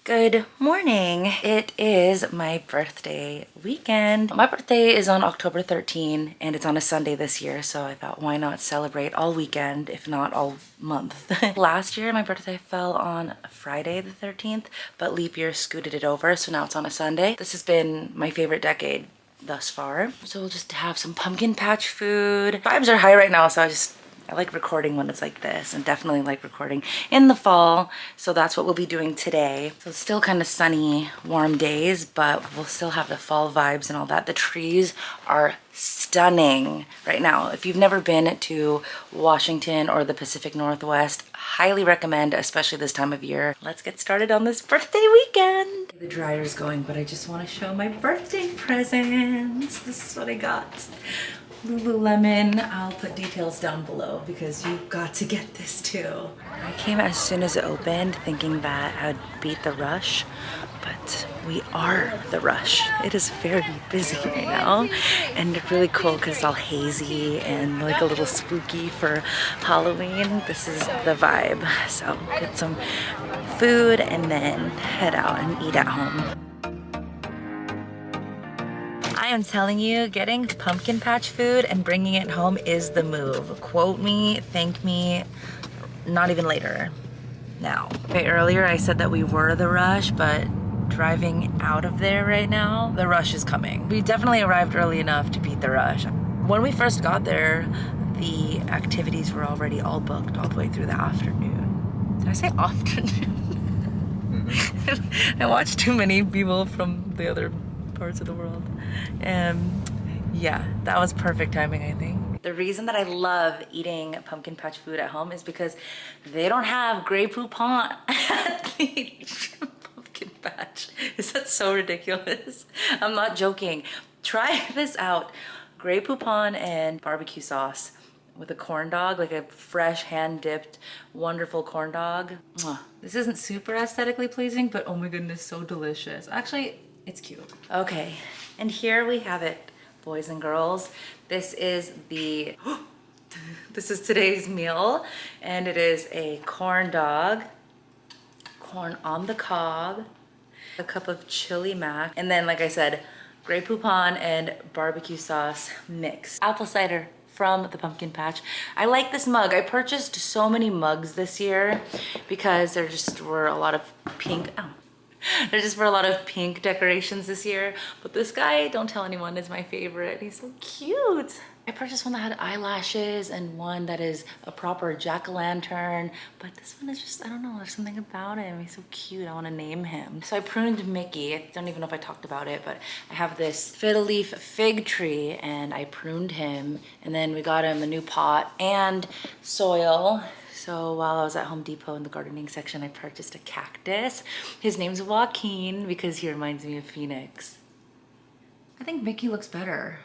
Good morning. It is my birthday weekend. My birthday is on October 13 and it's on a Sunday this year, so I thought why not celebrate all weekend, if not all month. Last year my birthday fell on Friday the 13th, but leap year scooted it over, so now it's on a Sunday. This has been my favorite decade thus far. So we'll just have some pumpkin patch food. Vibes are high right now, so I like recording when it's like this, and definitely like recording in the fall. So that's what we'll be doing today. So it's still kind of sunny, warm days, but we'll still have the fall vibes and all that. The trees are stunning right now. If you've never been to Washington or the Pacific Northwest, highly recommend, especially this time of year. Let's get started on this birthday weekend. The dryer's going, but I just want to show my birthday presents. This is what I got. Lululemon. I'll put details down below because you got to get this too. I came as soon as it opened thinking that I would beat the rush, but we are the rush. It is very busy right now and really cool because it's all hazy and like a little spooky for Halloween. This is the vibe. So get some food and then head out and eat at home. I am telling you, getting pumpkin patch food and bringing it home is the move. Quote me, thank me, not even later, now. Okay, earlier I said that we were the rush, but driving out of there right now, the rush is coming. We definitely arrived early enough to beat the rush. When we first got there, the activities were already all booked all the way through the afternoon. Did I say afternoon? I watched too many people from the other parts of the world. Yeah, that was perfect timing, I think. The reason that I love eating pumpkin patch food at home is because they don't have Grey Poupon at the pumpkin patch. Is that so ridiculous? I'm not joking. Try this out. Grey Poupon and barbecue sauce with a corn dog, like a fresh hand-dipped, wonderful corn dog. Mwah. This isn't super aesthetically pleasing, but oh my goodness, so delicious. Actually, it's cute. Okay, and here we have it, boys and girls. This is today's meal, and it is a corn dog, corn on the cob, a cup of chili mac, and then, like I said, Grey Poupon and barbecue sauce mix. Apple cider from the pumpkin patch. I like this mug. I purchased so many mugs this year because there just were a lot of pink, there just were a lot of pink decorations this year, but this guy, don't tell anyone, is my favorite. He's so cute. I purchased one that had eyelashes and one that is a proper jack-o'-lantern, but this one is just, I don't know, there's something about him. He's so cute, I wanna name him. So I pruned Mickey. I don't even know if I talked about it, but I have this fiddle leaf fig tree and I pruned him, and then we got him a new pot and soil. So while I was at Home Depot in the gardening section, I purchased a cactus. His name's Joaquin because he reminds me of Phoenix. I think Mickey looks better.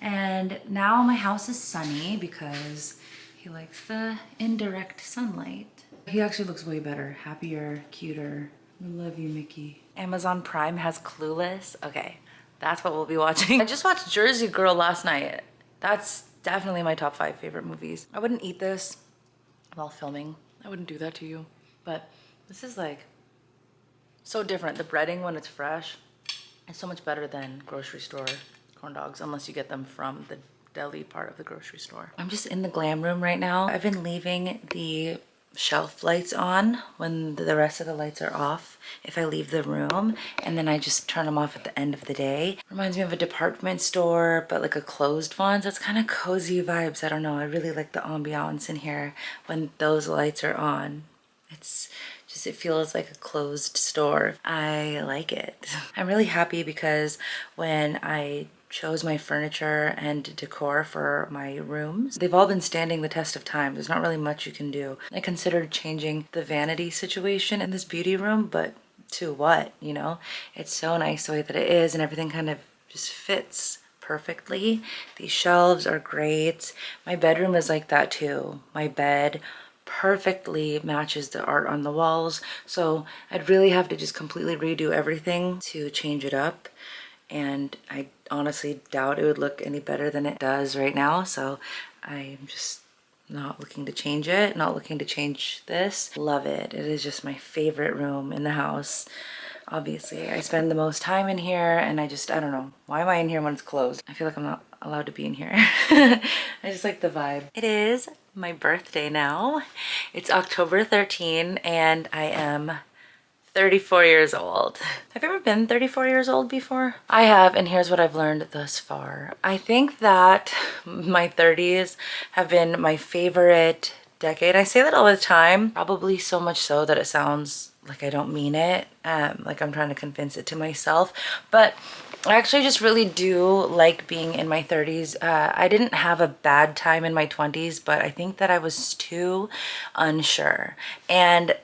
And now my house is sunny because he likes the indirect sunlight. He actually looks way better, happier, cuter. I love you, Mickey. Amazon Prime has Clueless. Okay, that's what we'll be watching. I just watched Jersey Girl last night. That's definitely my top 5 favorite movies. I wouldn't eat this while filming. I wouldn't do that to you. But this is like so different. The breading when it's fresh is so much better than grocery store corn dogs, unless you get them from the deli part of the grocery store. I'm just in the glam room right now. I've been leaving the shelf lights on when the rest of the lights are off if I leave the room, and then I just turn them off at the end of the day. Reminds me of a department store, but like a closed one. So it's kind of cozy vibes. I don't know, I really like the ambiance in here when those lights are on. It's just, it feels like a closed store. I like it. I'm really happy because when I chose my furniture and decor for my rooms, they've all been standing the test of time. There's not really much you can do. I considered changing the vanity situation in this beauty room, but to what, you know? It's so nice the way that it is, and everything kind of just fits perfectly. These shelves are great. My bedroom is like that too. My bed perfectly matches the art on the walls, so I'd really have to just completely redo everything to change it up, and I honestly doubt it would look any better than it does right now. So I'm just Not looking to change it, not looking to change this. Love it. It is just my favorite room in the house. Obviously, I spend the most time in here and I don't know. Why am I in here when it's closed? I feel like I'm not allowed to be in here. I just like the vibe. It is my birthday now. It's October 13 and I am 34 years old. Have you ever been 34 years old before? I have, and here's what I've learned thus far. I think that my 30s have been my favorite decade. I say that all the time, probably so much so that it sounds like I don't mean it, like I'm trying to convince it to myself, but I actually just really do like being in my 30s. I didn't have a bad time in my 20s, but I think that I was too unsure. And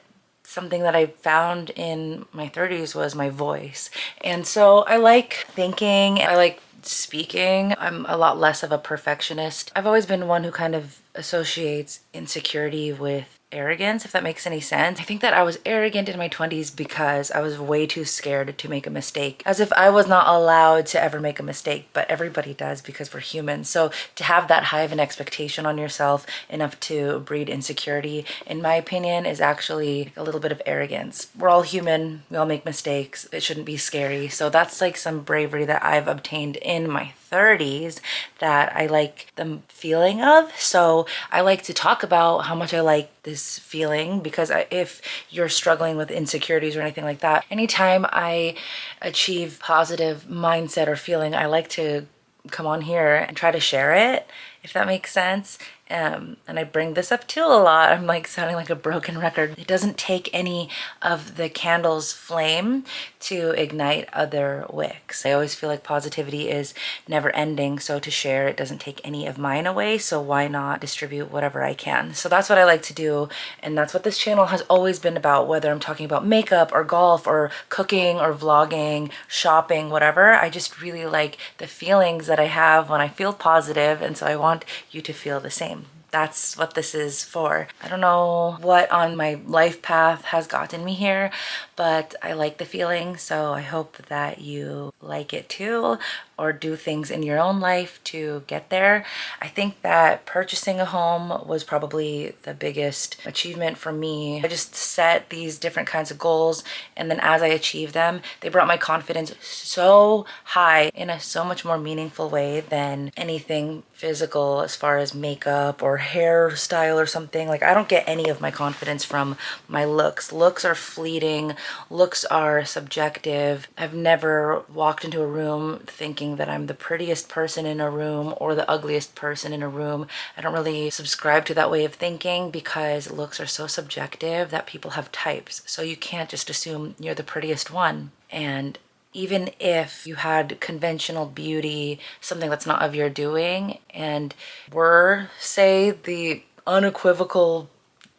something that I found in my 30s was my voice. And so I like thinking, I like speaking. I'm a lot less of a perfectionist. I've always been one who kind of associates insecurity with arrogance, if that makes any sense. I think that I was arrogant in my 20s because I was way too scared to make a mistake, as if I was not allowed to ever make a mistake, but everybody does because we're humans. So to have that high of an expectation on yourself enough to breed insecurity, in my opinion, is actually a little bit of arrogance. We're all human, we all make mistakes, it shouldn't be scary. So that's like some bravery that I've obtained in my 30s that I like the feeling of. So I like to talk about how much I like this feeling, because if you're struggling with insecurities or anything like that, anytime I achieve positive mindset or feeling, I like to come on here and try to share it, if that makes sense. And I bring this up too a lot. I'm like sounding like a broken record. It doesn't take any of the candle's flame to ignite other wicks. I always feel like positivity is never ending, so to share it doesn't take any of mine away, so why not distribute whatever I can? So that's what I like to do, and that's what this channel has always been about, whether I'm talking about makeup or golf or cooking or vlogging, shopping, whatever. I just really like the feelings that I have when I feel positive, and so I want you to feel the same. That's what this is for. I don't know what on my life path has gotten me here, but I like the feeling, so I hope that you like it too, or do things in your own life to get there. I think that purchasing a home was probably the biggest achievement for me. I just set these different kinds of goals, and then as I achieved them, they brought my confidence so high in a so much more meaningful way than anything physical as far as makeup or hairstyle or something. Like, I don't get any of my confidence from my looks. Looks are fleeting. Looks are subjective. I've never walked into a room thinking that I'm the prettiest person in a room or the ugliest person in a room. I don't really subscribe to that way of thinking, because looks are so subjective that people have types. So you can't just assume you're the prettiest one. And even if you had conventional beauty, something that's not of your doing, and were, say, the unequivocal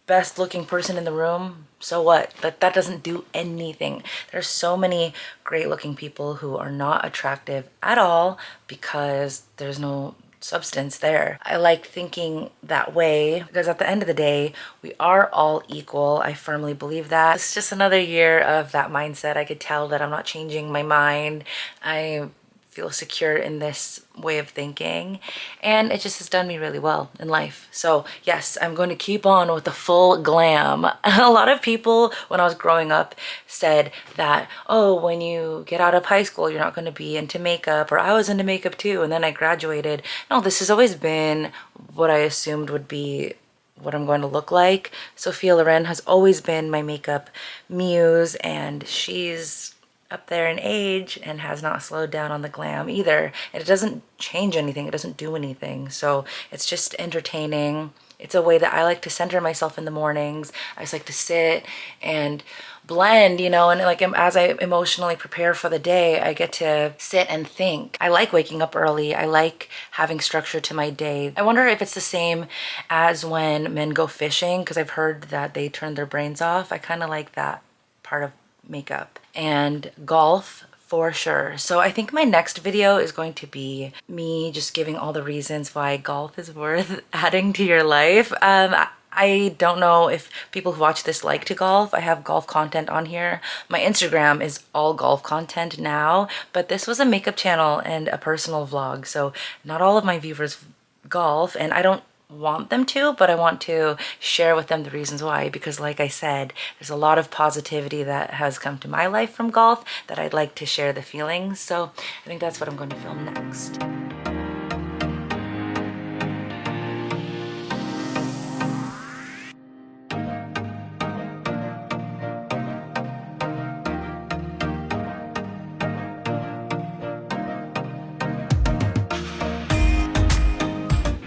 best looking person in the room, so what? But that doesn't do anything. There's so many great looking people who are not attractive at all because there's no substance there. I like thinking that way because at the end of the day, we are all equal. I firmly believe that. It's just another year of that mindset. I could tell that I'm not changing my mind. I feel secure in this way of thinking, and it just has done me really well in life. So yes, I'm going to keep on with the full glam. A lot of people when I was growing up said that, oh, when you get out of high school, you're not going to be into makeup, or I was into makeup too, and then I graduated. No, this has always been what I assumed would be what I'm going to look like. Sophia Loren has always been my makeup muse, and she's up there in age and has not slowed down on the glam either. And it doesn't change anything, it doesn't do anything. So it's just entertaining. It's a way that I like to center myself in the mornings. I just like to sit and blend, you know, and like as I emotionally prepare for the day, I get to sit and think. I like waking up early. I like having structure to my day. I wonder if it's the same as when men go fishing, because I've heard that they turn their brains off. I kind of like that part of makeup. And golf for sure. So I think my next video is going to be me just giving all the reasons why golf is worth adding to your life. I don't know if people who watch this like to golf. I have golf content on here. My Instagram is all golf content now, but this was a makeup channel and a personal vlog, so not all of my viewers golf, and I don't want them to, but I want to share with them the reasons why, because like I said, there's a lot of positivity that has come to my life from golf that I'd like to share the feelings. So I think that's what I'm going to film next.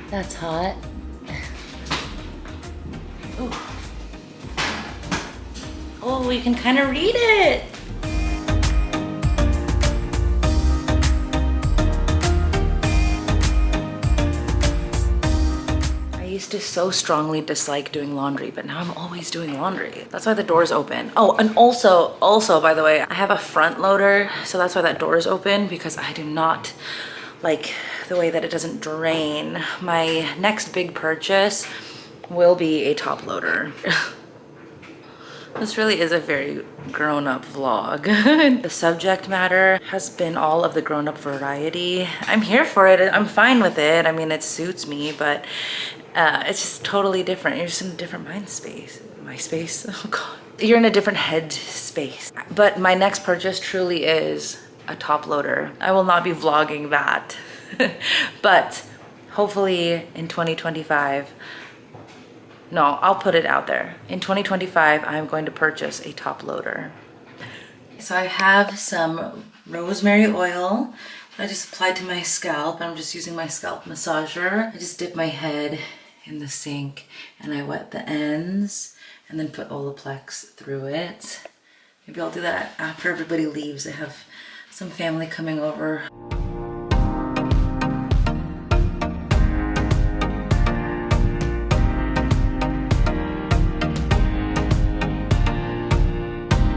That's hot. Ooh. Oh, you can kind of read it. I used to so strongly dislike doing laundry, but now I'm always doing laundry. That's why the door's open. Oh, and also, by the way, I have a front loader, so that's why that door is open, because I do not like the way that it doesn't drain. My next big purchase will be a top loader. This really is a very grown-up vlog. The subject matter has been all of the grown-up variety. I'm here for it. I'm fine with it. I mean, it suits me, but it's just totally different. You're just in a different mind space. My space? Oh God. You're in a different head space. But my next purchase truly is a top loader. I will not be vlogging that. But hopefully in 2025, no, I'll put it out there. In 2025, I'm going to purchase a top loader. So I have some rosemary oil I just applied to my scalp. I'm just using my scalp massager. I just dip my head in the sink and I wet the ends and then put Olaplex through it. Maybe I'll do that after everybody leaves. I have some family coming over.